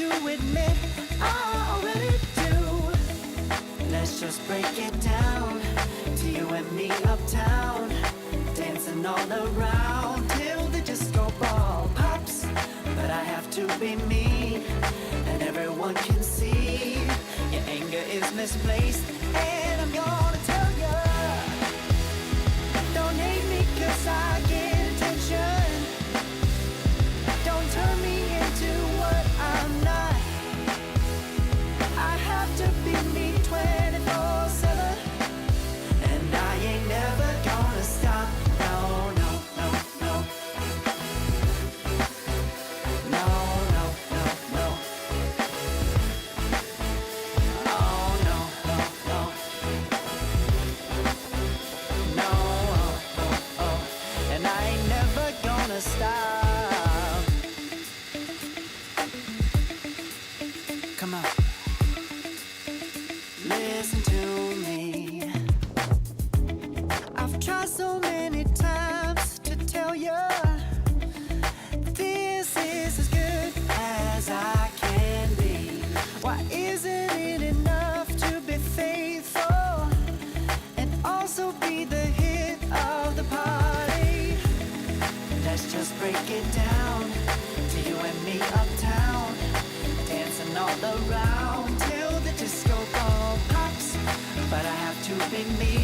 to admit I already do. Let's just break it down to you and me uptown, dancing all around till the disco ball pops. But I have to be me, and everyone can see your anger is misplaced, and I'm gonna tell you, don't hate me 'cause I get attention. Don't turn me into what I'm not. I have to be me 24/7, and I ain't never gonna stop. No, no, no, no. No, no, no, no. Oh, no, no, no. No, oh, oh, oh. And I ain't never gonna stop. Come on. Listen to me. I've tried so many times to tell you this is as good as I can be. Why isn't it enough to be faithful and also be the hit of the party? Let's just break it down to you and me uptown, dancing all around till the disco ball pops. But I have to be me,